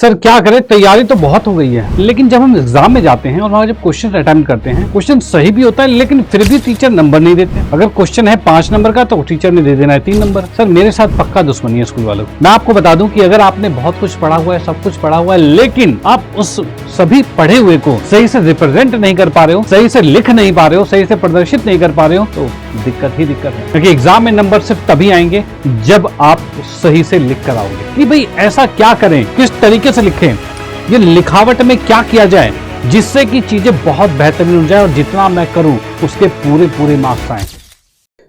Sir क्या करें, तैयारी तो बहुत हो गई है, लेकिन जब हम एग्जाम में जाते हैं और वहाँ जब क्वेश्चन अटेम्प्ट करते हैं, क्वेश्चन सही भी होता है लेकिन फिर भी टीचर नंबर नहीं देते। अगर क्वेश्चन है 5 नंबर का तो टीचर ने दे देना है 3 नंबर। सर मेरे साथ पक्का दुश्मनी है स्कूल वालों की। मैं आपको बता दूं कि अगर आपने बहुत कुछ पढ़ा हुआ है, सब कुछ पढ़ा हुआ है, लेकिन आप उस सभी पढ़े हुए को सही से रिप्रेजेंट नहीं कर पा रहे हो, सही से लिख नहीं पा रहे हो, सही से प्रदर्शित नहीं कर पा रहे हो, तो दिक्कत ही दिक्कत है। क्योंकि एग्जाम में नंबर सिर्फ तभी आएंगे जब आप सही से लिख कर आओगे। कि भाई ऐसा क्या करें, किस तरीके से लिखें, ये लिखावट में क्या किया जाए जिससे कि चीजें बहुत बेहतरीन हो जाए और जितना मैं करूं उसके पूरे पूरे मार्क्स आए।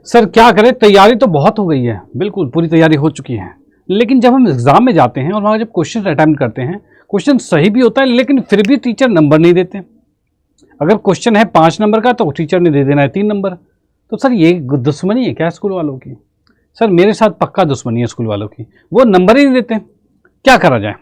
सर क्या करें, तैयारी तो बहुत हो गई है, बिल्कुल पूरी तैयारी हो चुकी है, लेकिन जब हम एग्जाम में जाते हैं और वहां जब क्वेश्चन अटेम्प्ट करते हैं, क्वेश्चन सही भी होता है लेकिन फिर भी टीचर नंबर नहीं देते। अगर क्वेश्चन है 5 नंबर का तो टीचर ने दे देना है 3 नंबर। तो सर ये दुश्मनी है क्या स्कूल वालों की? सर मेरे साथ पक्का दुश्मनी है स्कूल वालों की, वो नंबर ही नहीं देते, क्या करा जाए?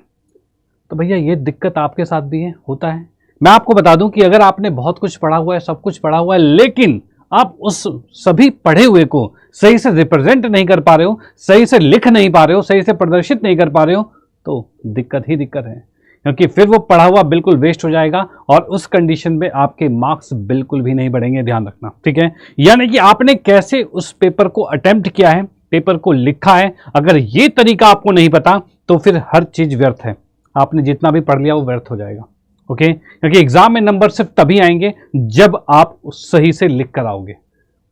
तो भैया ये दिक्कत आपके साथ भी है, होता है। मैं आपको बता दूं कि अगर आपने बहुत कुछ पढ़ा हुआ है, सब कुछ पढ़ा हुआ है, लेकिन आप उस सभी पढ़े हुए को सही से रिप्रेजेंट नहीं कर पा रहे हो, सही से लिख नहीं पा रहे हो, सही से प्रदर्शित नहीं कर पा रहे हो, तो दिक्कत ही दिक्कत है। क्योंकि फिर वो पढ़ा हुआ बिल्कुल वेस्ट हो जाएगा और उस कंडीशन में आपके मार्क्स बिल्कुल भी नहीं बढ़ेंगे, ध्यान रखना, ठीक है। यानी कि आपने कैसे उस पेपर को अटेम्प्ट किया है, पेपर को लिखा है, अगर ये तरीका आपको नहीं पता तो फिर हर चीज व्यर्थ है, आपने जितना भी पढ़ लिया वो व्यर्थ हो जाएगा। ओके, क्योंकि एग्जाम में नंबर सिर्फ तभी आएंगे जब आप सही से लिख कर आओगे।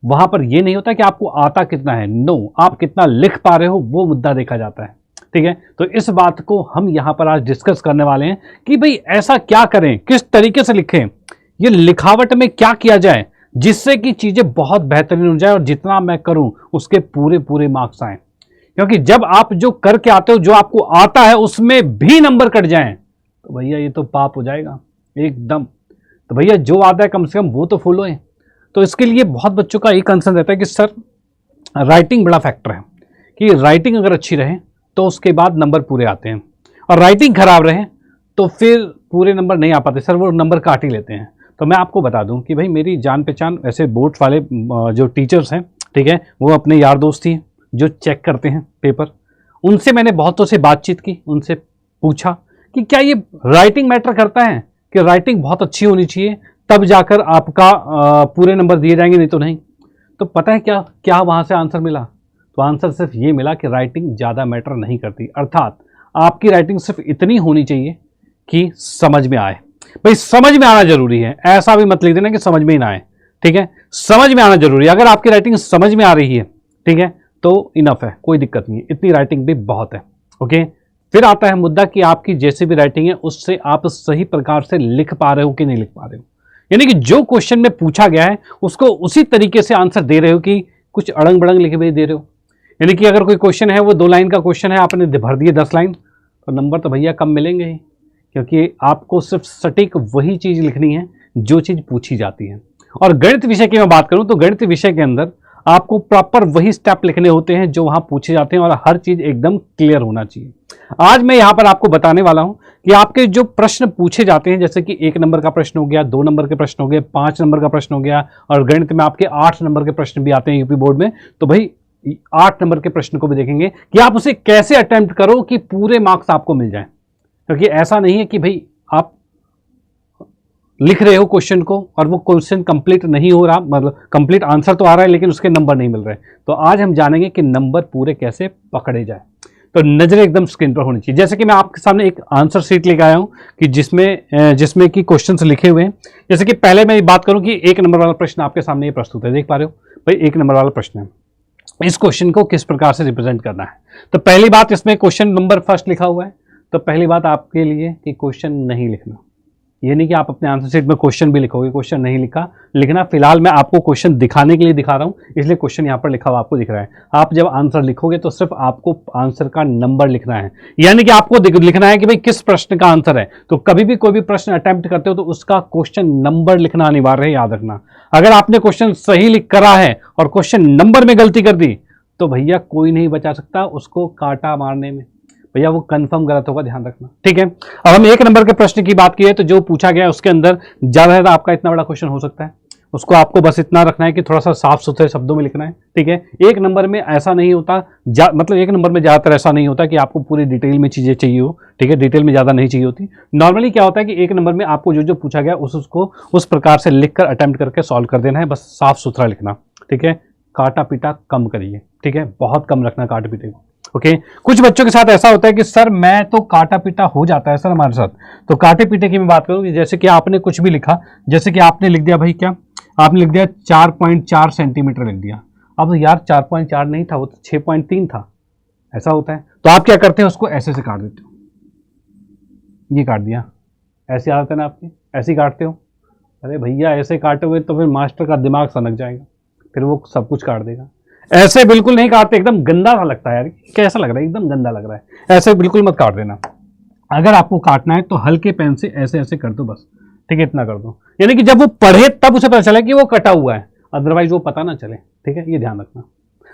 वहां पर यह नहीं होता कि आपको आता कितना है, नो, आप कितना लिख पा रहे हो वो मुद्दा देखा जाता है, ठीक है। तो इस बात को हम यहां पर आज डिस्कस करने वाले हैं कि भाई ऐसा क्या करें, किस तरीके से लिखें, ये लिखावट में क्या किया जाए जिससे कि चीजें बहुत बेहतरीन हो जाए और जितना मैं करूं उसके पूरे पूरे मार्क्स आए। क्योंकि जब आप जो करके आते हो, जो आपको आता है, उसमें भी नंबर कट जाएं तो भैया ये तो पाप हो जाएगा एकदम। तो भैया जो आता है कम से कम वो तो फुल होए। तो इसके लिए बहुत बच्चों का एक कंसर्न रहता है कि सर राइटिंग बड़ा फैक्टर है, कि राइटिंग अगर अच्छी रहे तो उसके बाद नंबर पूरे आते हैं, और राइटिंग खराब रहे तो फिर पूरे नंबर नहीं आ पाते, सर वो नंबर काट ही लेते हैं। तो मैं आपको बता दूं कि भाई मेरी जान पहचान ऐसे बोर्ड वाले जो टीचर्स हैं, ठीक है, वो अपने यार दोस्त ही जो चेक करते हैं पेपर, उनसे मैंने बहुतों से बातचीत की, उनसे पूछा कि क्या ये राइटिंग मैटर करता है, कि राइटिंग बहुत अच्छी होनी चाहिए तब जाकर आपका पूरे नंबर दिए जाएंगे, नहीं तो नहीं। तो पता है क्या क्या वहां से आंसर मिला? तो आंसर सिर्फ ये मिला कि राइटिंग ज़्यादा मैटर नहीं करती, अर्थात आपकी राइटिंग सिर्फ इतनी होनी चाहिए कि समझ में आए। भाई समझ में आना जरूरी है, ऐसा भी मत लिख देना कि समझ में ही ना आए, ठीक है, समझ में आना जरूरी है। अगर आपकी राइटिंग समझ में आ रही है, ठीक है, तो इनफ है, कोई दिक्कत नहीं है, इतनी राइटिंग भी बहुत है। ओके, फिर आता है मुद्दा कि आपकी जैसी भी राइटिंग है उससे आप सही प्रकार से लिख पा रहे हो कि नहीं लिख पा रहे हो, यानी कि जो क्वेश्चन में पूछा गया है उसको उसी तरीके से आंसर दे रहे हो कि कुछ अड़ंग बड़ंग लिखे हुए दे रहे हो। यानी कि अगर कोई क्वेश्चन है वो 2 लाइन का क्वेश्चन है, आपने भर दिए 10 लाइन, तो नंबर तो भैया कम मिलेंगे ही, क्योंकि आपको सिर्फ सटीक वही चीज लिखनी है जो चीज पूछी जाती है। और गणित विषय की मैं बात करूं तो गणित विषय के अंदर आपको प्रॉपर वही स्टेप लिखने होते हैं जो वहां पूछे जाते हैं, और हर चीज एकदम क्लियर होना चाहिए। आज मैं यहां पर आपको बताने वाला हूं कि आपके जो प्रश्न पूछे जाते हैं, जैसे कि 1 नंबर का प्रश्न हो गया, 2 नंबर के प्रश्न हो गए, 5 नंबर का प्रश्न हो गया, और गणित में आपके 8 नंबर के प्रश्न भी आते हैं यूपी बोर्ड में। तो भाई 8 नंबर के प्रश्न को भी देखेंगे कि आप उसे कैसे अटेम्प्ट करो कि पूरे मार्क्स आपको मिल जाए। क्योंकि ऐसा नहीं है कि भाई आप लिख रहे हो क्वेश्चन को और वो क्वेश्चन कंप्लीट नहीं हो रहा, मतलब कंप्लीट आंसर तो आ रहा है लेकिन उसके नंबर नहीं मिल रहे। तो आज हम जानेंगे कि नंबर पूरे कैसे पकड़े जाए। तो नजरें एकदम स्क्रीन पर होनी चाहिए। जैसे कि मैं आपके सामने एक आंसर शीट लेकर आया हूं कि जिसमें कि क्वेश्चंस लिखे हुए हैं। जैसे कि पहले मैं बात करूं कि 1 नंबर वाला प्रश्न आपके सामने ये प्रस्तुत है, देख पा रहे हो भाई 1 नंबर वाला प्रश्न है, इस क्वेश्चन को किस प्रकार से रिप्रेजेंट करना है। तो पहली बात, इसमें क्वेश्चन नंबर फर्स्ट लिखा हुआ है, तो पहली बात आपके लिए कि क्वेश्चन नहीं लिखना। ये नहीं कि आप अपने आंसर शीट में क्वेश्चन भी लिखोगे, क्वेश्चन नहीं लिखना। फिलहाल मैं आपको क्वेश्चन दिखाने के लिए दिखा रहा हूं, इसलिए क्वेश्चन यहां पर लिखा हुआ आपको दिख रहा है। आप जब आंसर लिखोगे तो सिर्फ आपको आंसर का नंबर लिखना है, यानी कि आपको लिखना है कि भाई किस प्रश्न का आंसर है। तो कभी भी कोई भी प्रश्न अटेम्प्ट करते हो तो उसका क्वेश्चन नंबर लिखना अनिवार्य है, याद रखना। अगर आपने क्वेश्चन सही लिख करा है और क्वेश्चन नंबर में गलती कर दी तो भैया कोई नहीं बचा सकता उसको कांटा मारने में, भैया वो कंफर्म गलत होगा, ध्यान रखना, ठीक है। अब हम 1 नंबर के प्रश्न की बात की है तो जो पूछा गया है उसके अंदर ज्यादा आपका इतना बड़ा क्वेश्चन हो सकता है, उसको आपको बस इतना रखना है कि थोड़ा सा साफ सुथरे शब्दों में लिखना है, ठीक है। एक नंबर में ऐसा नहीं होता, मतलब एक नंबर में ज़्यादातर ऐसा नहीं होता कि आपको पूरी डिटेल में चीज़ें चाहिए हो, ठीक है। डिटेल में ज़्यादा नहीं चाहिए होती। नॉर्मली क्या होता है कि एक नंबर में आपको जो जो पूछा गया उसको उस प्रकार से लिख कर अटैम्प्ट करके सॉल्व कर देना है, बस साफ सुथरा लिखना, ठीक है। काटा पीटा कम करिए, ठीक है, बहुत कम रखना काटे पीटे को, ओके। कुछ बच्चों के साथ ऐसा होता है कि सर मैं तो काटा पीटा हो जाता है सर हमारे साथ, तो काटे पीटे की मैं बात करूँ कि जैसे कि आपने कुछ भी लिखा, जैसे कि आपने लिख दिया भाई, क्या आपने लिख दिया 4.4 सेंटीमीटर लिख दिया। अब यार 4.4 नहीं था, वो तो 6.3 था, ऐसा होता है। तो आप क्या करते हैं, उसको ऐसे से काट देते हो, ये काट दिया, ऐसी आदत है ना आपकी, ऐसे ही काटते हो। अरे भैया ऐसे काटे हुए तो फिर मास्टर का दिमाग सनक जाएगा, फिर वो सब कुछ काट देगा। ऐसे बिल्कुल नहीं काटते, एकदम गंदा सा लगता है यार, कैसा लग रहा है, एकदम गंदा लग रहा है, ऐसे बिल्कुल मत काट देना। अगर आपको काटना है तो हल्के पेन से ऐसे ऐसे कर दो बस, ठीक है, इतना कर दो, यानी कि जब वो पढ़े तब उसे पता चले कि वो कटा हुआ है, अदरवाइज वो पता ना चले, ठीक है, ये ध्यान रखना।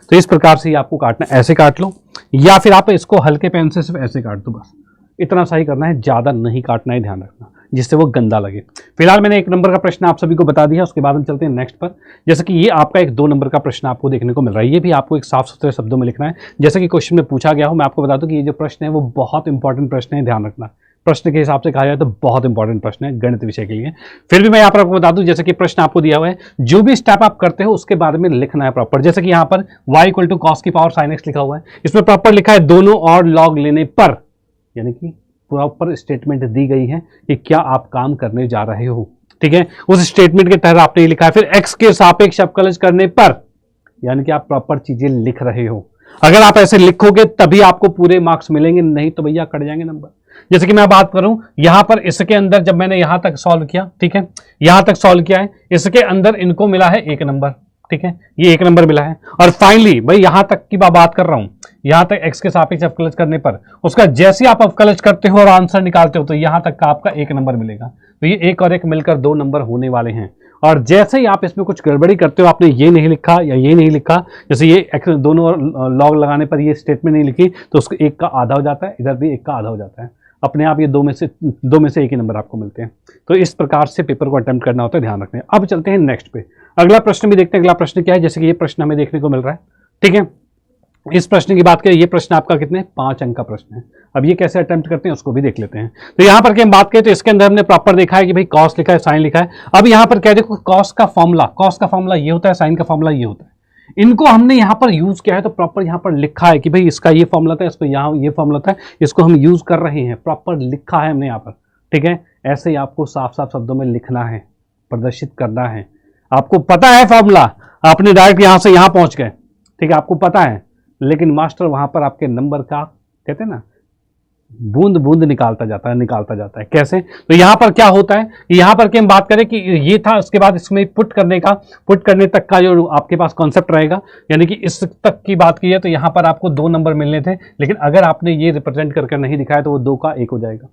तो इस प्रकार से आपको काटना, ऐसे काट लो, या फिर आप इसको हल्के पेन से सिर्फ ऐसे काट दो बस, इतना सा ही करना है, ज़्यादा नहीं काटना है, ध्यान रखना, जिससे वो गंदा लगे। फिलहाल मैंने एक नंबर का प्रश्न आप सभी को बता दिया, उसके बाद हम चलते हैं नेक्स्ट पर। जैसे कि ये आपका एक 2 नंबर का प्रश्न आपको देखने को मिल रहा है, ये भी आपको एक साफ सुथरे शब्दों में लिखना है, जैसे कि क्वेश्चन में पूछा गया हो। मैं आपको बता दूं कि ये जो प्रश्न है वो बहुत इंपॉर्टेंट प्रश्न है, ध्यान रखना। प्रश्न के हिसाब से कहा जाए तो बहुत इंपॉर्टेंट प्रश्न है गणित विषय के लिए। फिर भी मैं यहाँ पर आपको बता दूं, जैसे कि प्रश्न आपको दिया हुआ है, जो भी स्टेप आप करते हो उसके बारे में लिखना है प्रॉपर। जैसे कि यहाँ पर y = cos की पावर sin x लिखा हुआ है, इसमें प्रॉपर लिखा है दोनों और लॉग लेने पर, यानी कि प्रॉपर स्टेटमेंट दी गई है कि क्या आप काम करने जा रहे हो, ठीक है। उस स्टेटमेंट के तहत आपने लिखा है। फिर x के सापेक्ष अवकलज करने पर, यानी कि आप प्रॉपर चीजें लिख रहे हो। अगर आप ऐसे लिखोगे तभी आपको पूरे मार्क्स मिलेंगे, नहीं तो भैया कट जाएंगे नंबर। जैसे कि मैं बात करूं यहां पर, इसके अंदर जब मैंने यहां तक सॉल्व किया, ठीक है, यहां तक सॉल्व किया है, इसके अंदर इनको मिला है 1 नंबर, ठीक है, ये 1 नंबर मिला है। और फाइनली भाई यहां तक की बात कर रहा हूं, यहां तक x के सापेक्ष अवकलज करने पर उसका जैसे आप अवकलज करते हो और आंसर निकालते हो तो यहां तक का आपका 1 नंबर मिलेगा। तो ये 1 और 1 मिलकर 2 नंबर होने वाले हैं। और जैसे ही आप इसमें कुछ गड़बड़ी करते हो, आपने ये नहीं लिखा या ये नहीं लिखा, जैसे ये दोनों लॉग लगाने पर ये स्टेटमेंट नहीं लिखी, तो उसको 1 का आधा हो जाता है, इधर भी 1 का आधा हो जाता है, अपने आप ये 2 में से 1 ही नंबर आपको मिलते हैं। तो इस प्रकार से पेपर को अटेम्प्ट करना होता है, ध्यान रखना है। अब चलते हैं नेक्स्ट पे, अगला प्रश्न भी देखते हैं। अगला प्रश्न क्या है, जैसे कि ये प्रश्न हमें देखने को मिल रहा है, ठीक है। इस प्रश्न की बात करें, ये प्रश्न आपका कितने 5 अंक का प्रश्न है। अब ये कैसे अटेम्प्ट करते हैं उसको भी देख लेते हैं। तो यहां पर हम बात करें तो इसके अंदर हमने प्रॉपर देखा है कि भाई कॉस लिखा है, साइन लिखा है। अब यहां पर क्या देखो, कॉस का फॉर्मूला ये होता है, साइन का फॉर्मूला ये होता है। इनको हमने यहां पर यूज किया है, तो प्रॉपर यहां पर लिखा है कि भाई इसका ये फॉर्मूला था, इसको यहां ये फॉर्मूला था, इसको हम यूज कर रहे हैं, प्रॉपर लिखा है हमने यहां पर, ठीक है। ऐसे ही आपको साफ साफ शब्दों में लिखना है, प्रदर्शित करना है। आपको पता है फॉर्मूला, आपने डायरेक्ट यहां से यहां पहुंच गए, ठीक है, आपको पता है, लेकिन मास्टर वहां पर आपके नंबर का, कहते हैं ना, बूंद बूंद निकालता जाता है। कैसे? तो यहां पर क्या होता है, यहां पर कि हम बात करें कि ये था, उसके बाद इसमें पुट करने तक का जो आपके पास कॉन्सेप्ट रहेगा, यानी कि इस तक की बात की है तो यहां पर आपको 2 नंबर मिलने थे, लेकिन अगर आपने ये रिप्रेजेंट करके नहीं दिखाया तो वो 2 का 1 हो जाएगा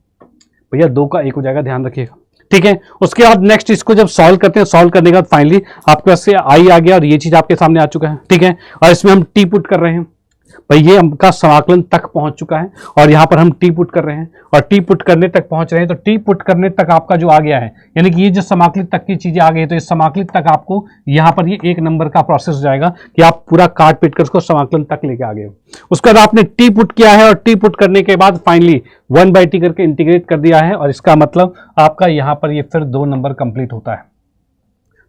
भैया, 2 का 1 हो जाएगा, ध्यान रखिएगा, ठीक है। उसके बाद नेक्स्ट इसको जब सॉल्व करते हैं, सॉल्व करने के बाद फाइनली आपके पास से आई आ गया और ये चीज आपके सामने आ चुका है, ठीक है। और इसमें हम टी पुट कर रहे हैं, भाई ये हमका समाकलन तक पहुंच चुका है और यहां पर हम टी पुट कर रहे हैं और टी पुट करने तक पहुंच रहे हैं। तो टी पुट करने तक आपका जो आ गया है, यानी कि ये जो समाकलित तक की चीजें आ गई है, तो इस समाकलित तक आपको यहां पर ये 1 नंबर का प्रोसेस हो जाएगा कि आप पूरा काट पीट कर उसको समाकलन तक लेके आ गए हो। उसके बाद आपने टी पुट किया है और टी पुट करने के बाद फाइनली 1/t करके इंटीग्रेट कर दिया है और इसका मतलब आपका यहां पर ये फिर 2 नंबर कंप्लीट होता है।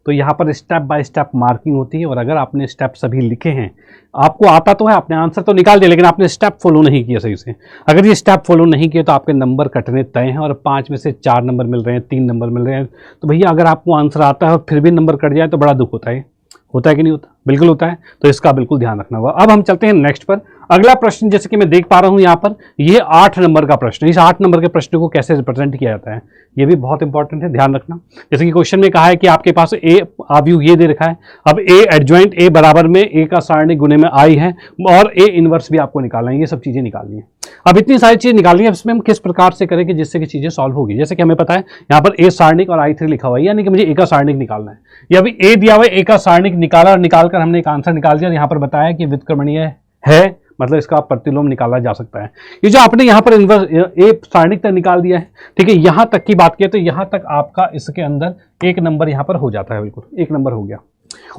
तो यहाँ पर स्टेप बाय स्टेप मार्किंग होती है और अगर आपने स्टेप सभी लिखे हैं, आपको आता तो है, आपने आंसर तो निकाल दिया, लेकिन आपने स्टेप फॉलो नहीं किया सही से। अगर ये स्टेप फॉलो नहीं किए तो आपके नंबर कटने तय हैं और 5 में से 4 नंबर मिल रहे हैं, 3 नंबर मिल रहे हैं। तो भैया अगर आपको आंसर आता है और फिर भी नंबर कट जाए तो बड़ा दुख होता है कि नहीं होता? बिल्कुल होता है। तो इसका बिल्कुल ध्यान रखना होगा। अब हम चलते हैं नेक्स्ट पर। अगला प्रश्न जैसे कि मैं देख पा रहा हूं यहाँ पर, ये 8 नंबर का प्रश्न है। इस 8 नंबर के प्रश्न को कैसे रिप्रेजेंट किया जाता है ये भी बहुत इंपॉर्टेंट है, ध्यान रखना। जैसे कि क्वेश्चन में कहा है कि आपके पास ए आव्यूह ये दे रखा है, अब ए एडजॉइंट ए बराबर में ए का सारणी गुणे में आई है और ए इनवर्स भी आपको निकालना है, ये सब चीजें निकालनी है। अब इतनी सारी चीजें निकालनी है, इसमें हम किस प्रकार से करें कि जिससे कि चीजें सॉल्व होगी। जैसे कि हमें पता है यहाँ पर ए सारणिक और I3 लिखा हुआ है, यानी कि मुझे ए का सारणिक निकालना है। या अभी ए दिया हुआ है, ए का सारणिक निकाला और निकालकर हमने एक आंसर निकाल दिया और यहाँ पर बताया कि व्युत्क्रमणीय है, मतलब इसका प्रतिलोम निकाला जा सकता है। ये जो आपने यहाँ पर इन्वर्स ए सारणिक तक निकाल दिया है, ठीक है, यहाँ तक की बात किया तो यहाँ तक आपका इसके अंदर 1 नंबर यहाँ पर हो जाता है, बिल्कुल 1 नंबर हो गया।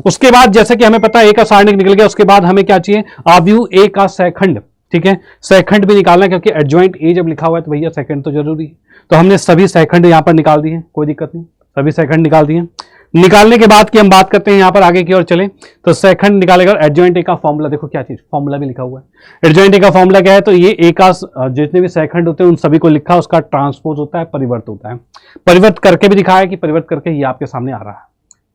उसके बाद जैसे कि हमें पता है ए का सारणिक निकल गया, उसके बाद हमें क्या चाहिए, आव्यूह ए का सहखंड, ठीक है, सहखंड भी निकालना है क्योंकि एडजॉइंट ए जब लिखा हुआ है तो भैया सेकंड तो जरूरी है। तो हमने सभी सहखंड यहाँ पर निकाल दिए, कोई दिक्कत नहीं, सभी सहखंड निकाल दिए। निकालने के बाद की हम बात करते हैं यहाँ पर आगे की ओर चले, तो सहखंड निकालेगा। एडजॉइंट ए का फॉर्मूला देखो क्या चीज, फॉर्मूला भी लिखा हुआ है। एडजॉइंट ए का फॉर्मूला क्या है, तो ये ए का जितने भी सहखंड होते हैं उन सभी को लिखा, उसका ट्रांसपोज होता है, परिवर्त होता है। परिवर्त करके भी दिखाया कि परिवर्त करके ये आपके सामने आ रहा है,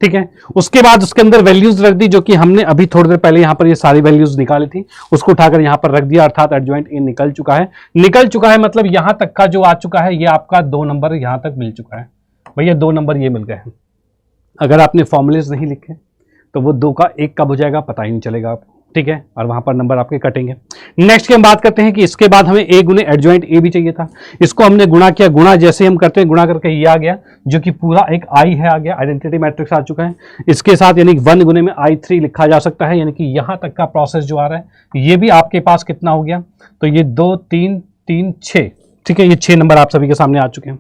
ठीक है। उसके बाद उसके अंदर वैल्यूज रख दी, जो कि हमने अभी थोड़ी देर पहले यहाँ पर ये सारी वैल्यूज निकाली थी, उसको उठाकर यहाँ पर रख दिया, अर्थात एडजॉइंट ए निकल चुका है। निकल चुका है मतलब यहाँ तक का जो आ चुका है, ये आपका 2 नंबर यहाँ तक मिल चुका है भैया, 2 नंबर ये मिल गए हैं। अगर आपने फॉर्मूलेज नहीं लिखे तो वो 2 का 1 कब हो जाएगा पता ही नहीं चलेगा आपको, ठीक है, और वहां पर नंबर आपके कटेंगे। नेक्स्ट की हम बात करते हैं कि इसके बाद हमें ए गुने एडजॉइंट ए भी चाहिए था, इसको हमने गुणा किया, गुणा जैसे हम करते हैं गुणा करके ये आ गया, जो कि पूरा एक आई है, आ गया, आइडेंटिटी मैट्रिक्स आ चुका है। इसके साथ यानी 1 गुने में I3 लिखा जा सकता है, यानी कि यहां तक का प्रोसेस जो आ रहा है ये भी आपके पास कितना हो गया, तो ये 2 3 3 6, ठीक है, ये 6 नंबर आप सभी के सामने आ चुके हैं,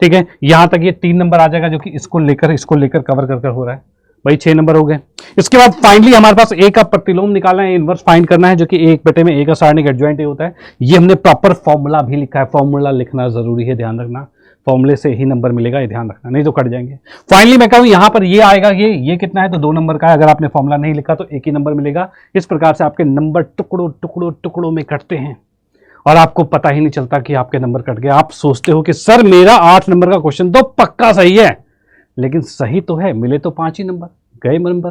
ठीक है। यहां तक ये 3 नंबर आ जाएगा, जो कि इसको लेकर कवर कर हो रहा है भाई, 6 नंबर हो गए। इसके बाद फाइनली हमारे पास ए का प्रतिलोम निकालना है, इनवर्स फाइंड करना है, जो कि 1 बटे में ए का सारणिक एडजॉइंट ए होता है। ये हमने प्रॉपर फॉर्मूला भी लिखा है, फॉर्मूला लिखना जरूरी है, ध्यान रखना, फॉर्मूले से ही नंबर मिलेगा, ये ध्यान रखना, नहीं तो कट जाएंगे। फाइनली मैं कहूँ यहाँ पर ये आएगा, ये कितना है, तो 2 नंबर का है। अगर आपने फॉर्मूला नहीं लिखा तो 1 ही नंबर मिलेगा। इस प्रकार से आपके नंबर टुकड़ों टुकड़ों टुकड़ों में कटते हैं और आपको पता ही नहीं चलता कि आपके नंबर कट गए। आप सोचते हो कि सर मेरा 8 नंबर का क्वेश्चन तो पक्का सही है, लेकिन सही तो है, मिले तो 5 ही नंबर, गए नंबर,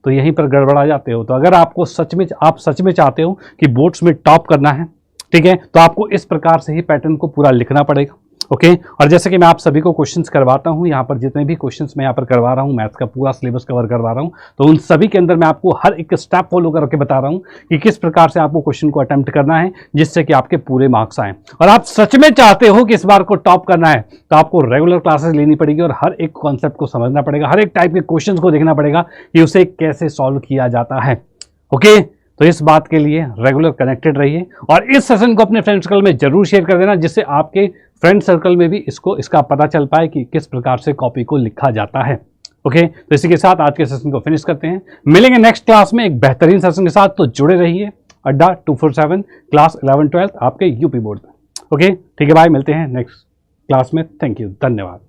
तो यहीं पर गड़बड़ा जाते हो। तो अगर आपको सच में चाहते हो कि बोर्ड्स में टॉप करना है, ठीक है, तो आपको इस प्रकार से ही पैटर्न को पूरा लिखना पड़ेगा, ओके। और जैसे कि मैं आप सभी को क्वेश्चंस करवाता हूं, यहाँ पर जितने भी क्वेश्चंस मैं यहाँ पर करवा रहा हूँ, मैथ्स का पूरा सिलेबस कवर करवा रहा हूँ, तो उन सभी के अंदर मैं आपको हर एक स्टेप फॉलो करके बता रहा हूँ कि किस प्रकार से आपको क्वेश्चन को अटेम्प्ट करना है, जिससे कि आपके पूरे मार्क्स आए। और आप सच में चाहते हो कि इस बार को टॉप करना है, तो आपको रेगुलर क्लासेस लेनी पड़ेगी और हर एक कॉन्सेप्ट को समझना पड़ेगा, हर एक टाइप के क्वेश्चन को देखना पड़ेगा कि उसे कैसे सॉल्व किया जाता है, ओके। तो इस बात के लिए रेगुलर कनेक्टेड रहिए और इस सेशन को अपने फ्रेंड सर्कल में जरूर शेयर कर देना, जिससे आपके फ्रेंड सर्कल में भी इसका पता चल पाए कि किस प्रकार से कॉपी को लिखा जाता है, ओके। तो इसी के साथ आज के सेशन को फिनिश करते हैं, मिलेंगे नेक्स्ट क्लास में एक बेहतरीन सेशन के साथ। तो जुड़े रहिए अड्डा 247 क्लास 11-12 आपके यूपी बोर्ड में, ओके, ठीक है भाई, मिलते हैं नेक्स्ट क्लास में। थैंक यू, धन्यवाद।